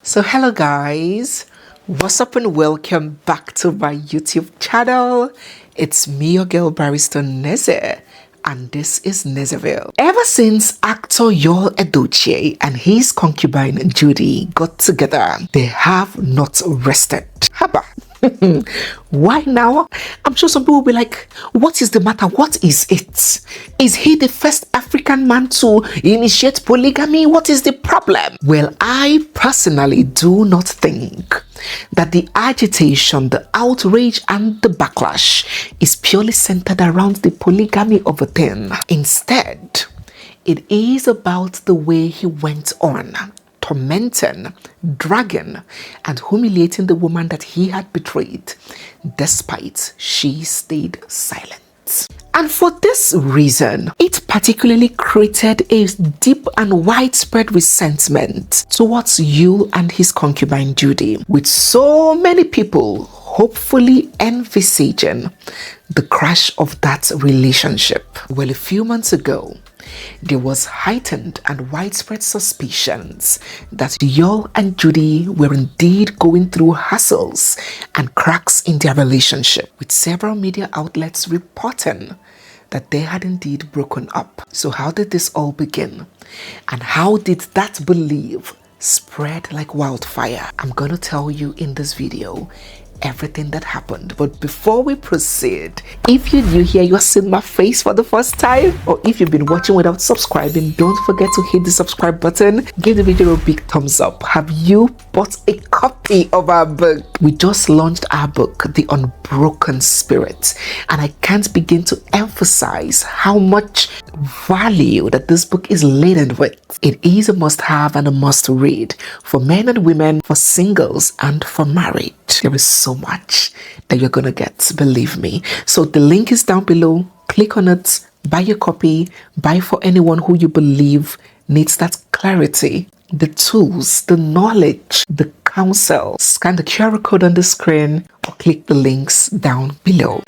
So hello guys, what's up and welcome back to my YouTube channel. It's me, your girl barrister Neze, and this is Nezeville. Ever since actor EDOCHIE and his concubine Judy got together, they have not rested. Haba. Why now? I'm sure some people will be like, what is the matter? What is it? Is he the first African man to initiate polygamy? What is the problem? Well, I personally do not think that the agitation, the outrage, and the backlash is purely centered around the polygamy of a thing. Instead, it is about the way he went on, tormenting, dragging, and humiliating the woman that he had betrayed, despite she stayed silent. And for this reason, it particularly created a deep and widespread resentment towards you and his concubine Judy, with so many people hopefully envisaging the crash of that relationship. Well, a few months ago, there was heightened and widespread suspicions that Yul and Judy were indeed going through hassles and cracks in their relationship, with several media outlets reporting that they had indeed broken up. So how did this all begin? And how did that belief spread like wildfire? I'm going to tell you in this video everything that happened. But before we proceed, if you're new here, you're seeing my face for the first time, or if you've been watching without subscribing, don't forget to hit the subscribe button, give the video a big thumbs up. Have you bought a copy of our book? We just launched our book, The Unbroken Spirit, and I can't begin to emphasize how much value that this book is laden with. It is a must-have and a must-read for men and women, for singles and for married. There is so much that you're gonna get, believe me. So the link is down below. Click on it, buy your copy, buy for anyone who you believe needs that clarity, the tools, the knowledge, the counsel. Scan the QR code on the screen or click the links down below.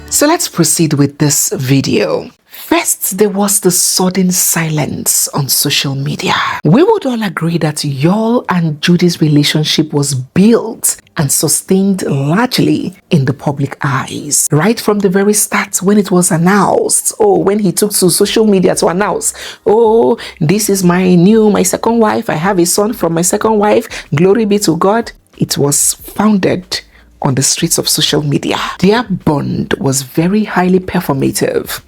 So let's proceed with this video. First, there was the sudden silence on social media. We would all agree that Yul and Judy's relationship was built and sustained largely in the public eyes. Right from the very start, when it was announced, or when he took to social media to announce, oh, this is my second wife, I have a son from my second wife, glory be to God, it was founded on the streets of social media. Their bond was very highly performative,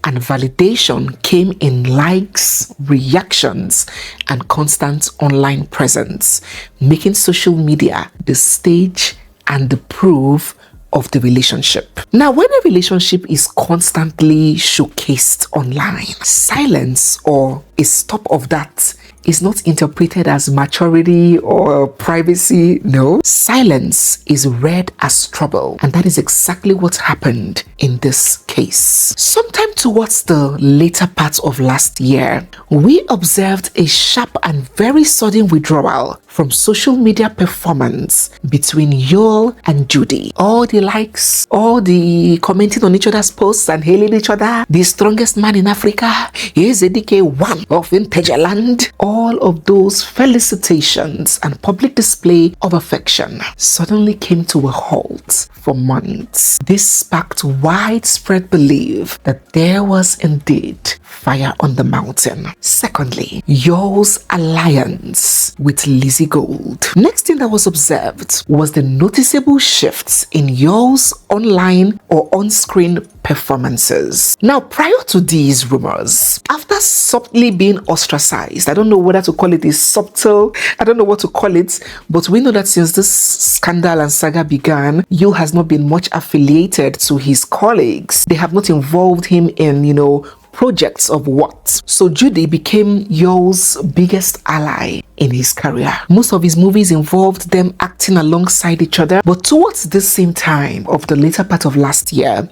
and validation came in likes, reactions, and constant online presence, making social media the stage and the proof of the relationship. Now, when a relationship is constantly showcased online, silence or a stop of that is not interpreted as maturity or privacy. No, silence is read as trouble, and that is exactly what happened in this case. Sometime towards the later part of last year, we observed a sharp and very sudden withdrawal from social media performance between Yul and Judy. All the likes, all the commenting on each other's posts and hailing each other, the strongest man in Africa is EDOCHIE of Integerland. All of those felicitations and public display of affection suddenly came to a halt for months. This sparked widespread belief that there was indeed fire on the mountain. Secondly, Yul's alliance with LIZZY Gold. Next thing that was observed was the noticeable shifts in Yul's online or on-screen performances. Now, prior to these rumors, after subtly being ostracized, I don't know whether to call it a subtle, I don't know what to call it, but we know that since this scandal and saga began, Yul has not been much affiliated to his colleagues. They have not involved him in, projects of what. So Judy became Yul's biggest ally in his career. Most of his movies involved them acting alongside each other, but towards the same time of the later part of last year,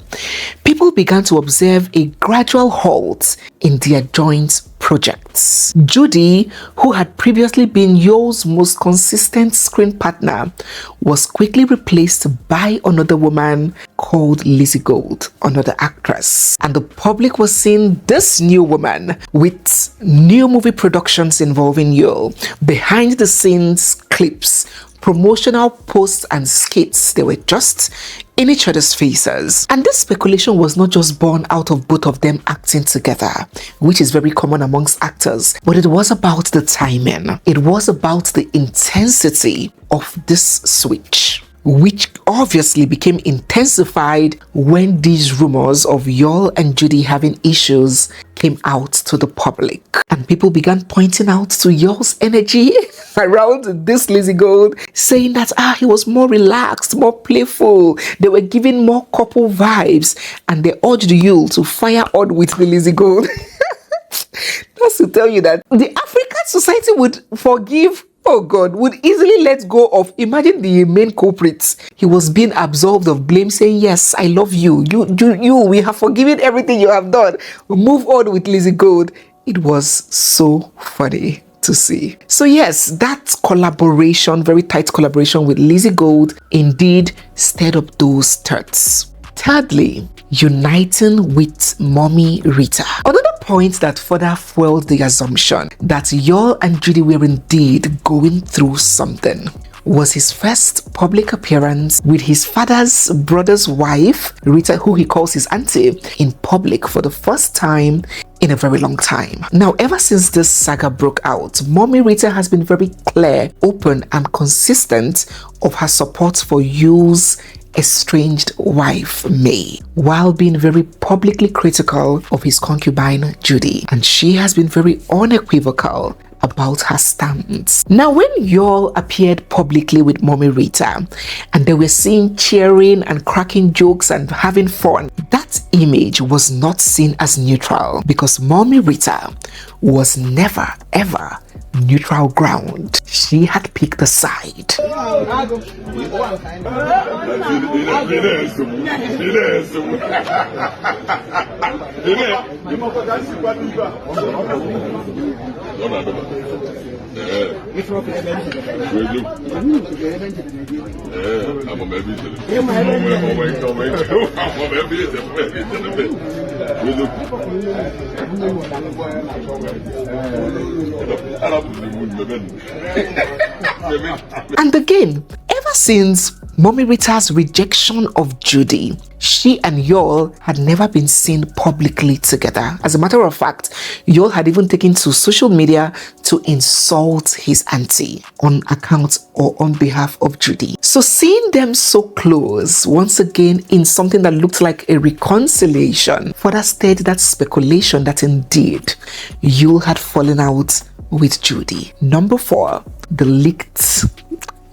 people began to observe a gradual halt in their joint projects. Judy, who had previously been Yo's most consistent screen partner, was quickly replaced by another woman called Lizzy Gold, another actress. And the public was seeing this new woman with new movie productions involving Yo, behind the scenes clips, promotional posts and skits. They were just in each other's faces. And this speculation was not just born out of both of them acting together, which is very common amongst actors, but it was about the timing. It was about the intensity of this switch, which obviously became intensified when these rumors of Yul and Judy having issues came out to the public. And people began pointing out to Yul's energy around this Lizzy Gold, saying that he was more relaxed, more playful. They were giving more couple vibes, and they urged Yul to fire on with the Lizzy Gold. That's to tell you that the African society would forgive, oh God, would easily let go of. Imagine the main culprit. He was being absolved of blame, saying, yes, I love you. You, we have forgiven everything you have done. Move on with Lizzy Gold. It was so funny to see. So yes, that collaboration, very tight collaboration with Lizzy Gold, indeed stirred up those thoughts. Thirdly, uniting with Mommy Rita. Another point that further fueled the assumption that Yul and Judy were indeed going through something was his first public appearance with his father's brother's wife, Rita, who he calls his auntie, in public for the first time in a very long time. Now, ever since this saga broke out, Mommy Rita has been very clear, open, and consistent of her support for Yul's estranged wife, May, while being very publicly critical of his concubine, Judy. And she has been very unequivocal about her stance. Now, when Yul appeared publicly with Mommy Rita and they were seen cheering and cracking jokes and having fun, that image was not seen as neutral, because Mommy Rita was never ever neutral ground. She had picked a side. And again, ever since Mommy Rita's rejection of Judy, she and Yul had never been seen publicly together. As a matter of fact, Yul had even taken to social media to insult his auntie on account or on behalf of Judy. So seeing them so close, once again in something that looked like a reconciliation, further stirred that speculation that indeed Yul had fallen out with Judy. Number 4, the leaked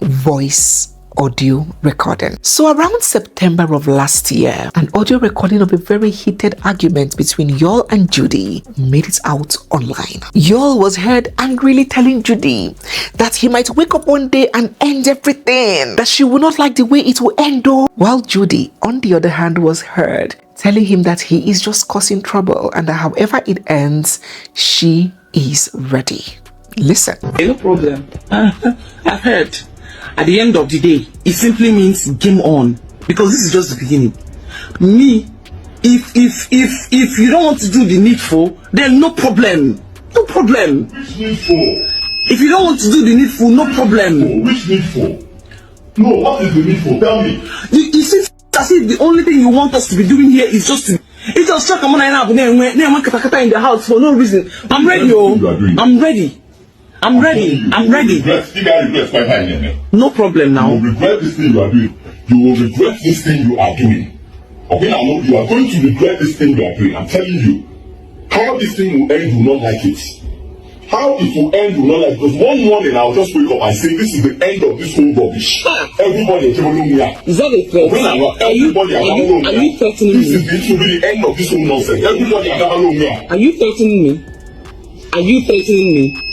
voice audio recording. So around September of last year, an audio recording of a very heated argument between Yul and Judy made it out online. Yul was heard angrily telling Judy that he might wake up one day and end everything, that she would not like the way it will end though. While Judy, on the other hand, was heard telling him that he is just causing trouble and that however it ends, she is ready. Listen. No problem. I've heard. At the end of the day, it simply means game on, because this is just the beginning. Me, if you don't want to do the needful, then no problem. No problem. Which needful? If you don't want to do the needful, no problem. Which needful? No, what is the needful? Tell me. You see, as if the only thing you want us to be doing here is just to. It's just check on in the house for no reason. I'm ready, I'm ready. I'm ready. I'm ready. No problem now. You will regret this thing you are doing. You will regret this thing you are doing. Okay, I know you are going to regret this thing you are doing. I'm telling you. How this thing will end, you will not like it. How it will end, you will not like it. Because one morning I'll just wake up and say, this is the end of this whole rubbish. Everybody is following me up. Is that a threat? Are you threatening me? This will be the end of this whole nonsense. Everybody is following me up. Are you threatening me? Are you threatening me?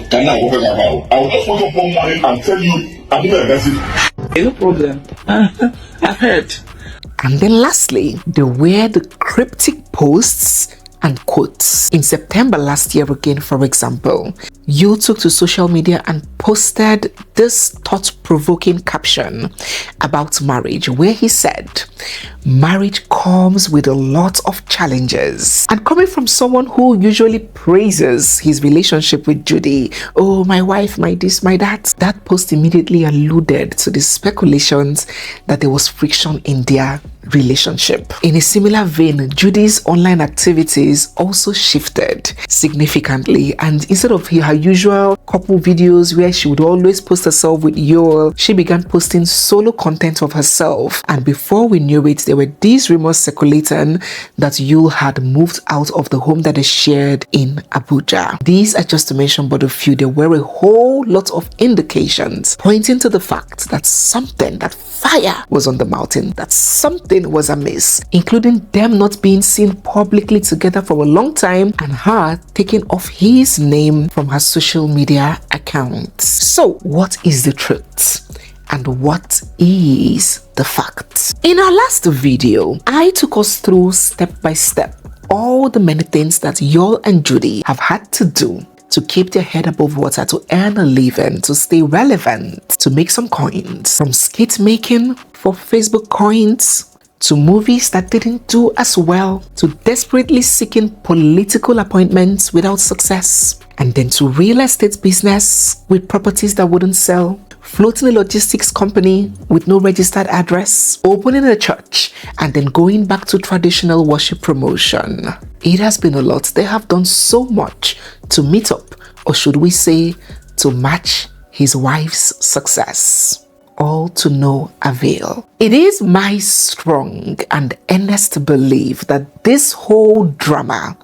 Can I open my mouth? I will just wake up one morning and tell you I'm doing a message. No problem. I've heard. And then lastly, there were the cryptic posts and quotes. In September last year again, for example, you took to social media and posted this thought-provoking caption about marriage where he said, marriage comes with a lot of challenges. And coming from someone who usually praises his relationship with Judy, oh, my wife, my this, my that post immediately alluded to the speculations that there was friction in their relationship. In a similar vein, Judy's online activities also shifted significantly, and instead of her usual couple videos where she would always post herself with Yoel, she began posting solo content of herself, and before we knew it, there were these rumors circulating that Yoel had moved out of the home that they shared in Abuja. These are just to mention but a few. There were a whole lot of indications pointing to the fact that that fire was on the mountain, that something was amiss, including them not being seen publicly together for a long time and her taking off his name from her social media accounts. So what is the truth? And what is the fact? In our last video, I took us through step by step all the many things that Yoel and Judy have had to do to keep their head above water, to earn a living, to stay relevant, to make some coins. From skit making for Facebook coins, to movies that didn't do as well, to desperately seeking political appointments without success, and then to real estate business with properties that wouldn't sell, floating a logistics company with no registered address, opening a church, and then going back to traditional worship promotion. It has been a lot. They have done so much to meet up, or should we say, to match his wife's success. All to no avail. It is my strong and earnest belief that this whole drama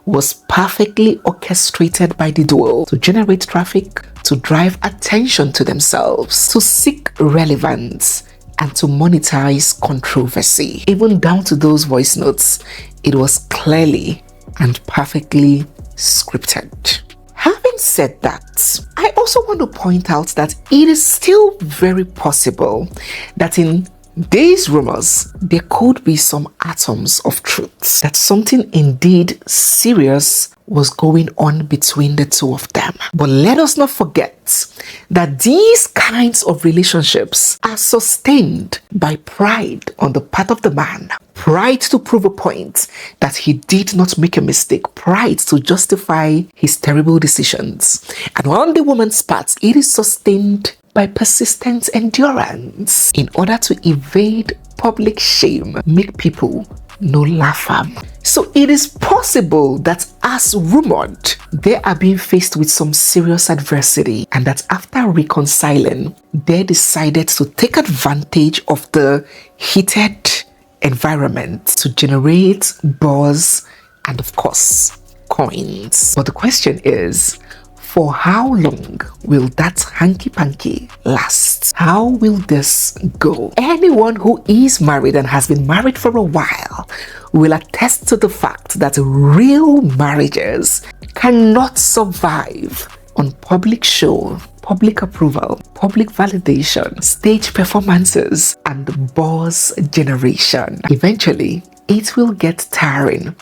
was perfectly orchestrated by the duo to generate traffic, to drive attention to themselves, to seek relevance, and to monetize controversy. Even down to those voice notes, it was clearly and perfectly scripted. Having said that, I also want to point out that it is still very possible that in these rumors, there could be some atoms of truth, that something indeed serious was going on between the two of them. But let us not forget that these kinds of relationships are sustained by pride on the part of the man. Pride to prove a point that he did not make a mistake. Pride to justify his terrible decisions. And on the woman's part, it is sustained by persistent endurance in order to evade public shame, make people no laugh at. So it is possible that, as rumored, they are being faced with some serious adversity, and that after reconciling, they decided to take advantage of the heated environment to generate buzz and, of course, coins. But the question is, for how long will that hanky-panky last? How will this go? Anyone who is married and has been married for a while will attest to the fact that real marriages cannot survive on public show, public approval, public validation, stage performances, and buzz generation. Eventually, it will get tiring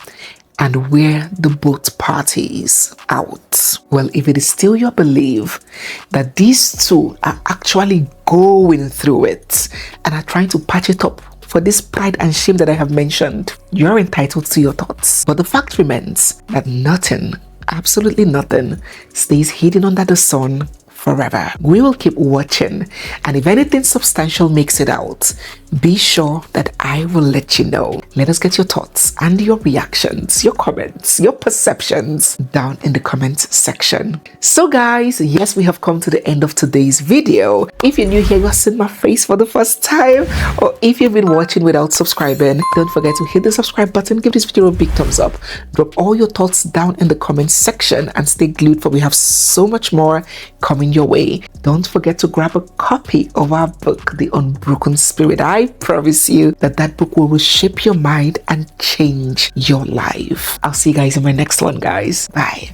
and wear the both parties out. Well, if it is still your belief that these two are actually going through it and are trying to patch it up for this pride and shame that I have mentioned, you're entitled to your thoughts. But the fact remains that nothing, absolutely nothing, stays hidden under the sun forever. We will keep watching, and if anything substantial makes it out, be sure that I will let you know. Let us get your thoughts and your reactions, your comments, your perceptions down in the comment section. So guys, yes, we have come to the end of today's video. If you're new here, you're seeing my face for the first time, or if you've been watching without subscribing, don't forget to hit the subscribe button, give this video a big thumbs up, drop all your thoughts down in the comment section, and stay glued, for we have so much more coming your way. Don't forget to grab a copy of our book, The Unbroken Spirit. I promise you that that book will reshape your mind and change your life. I'll see you guys in my next one, guys. Bye.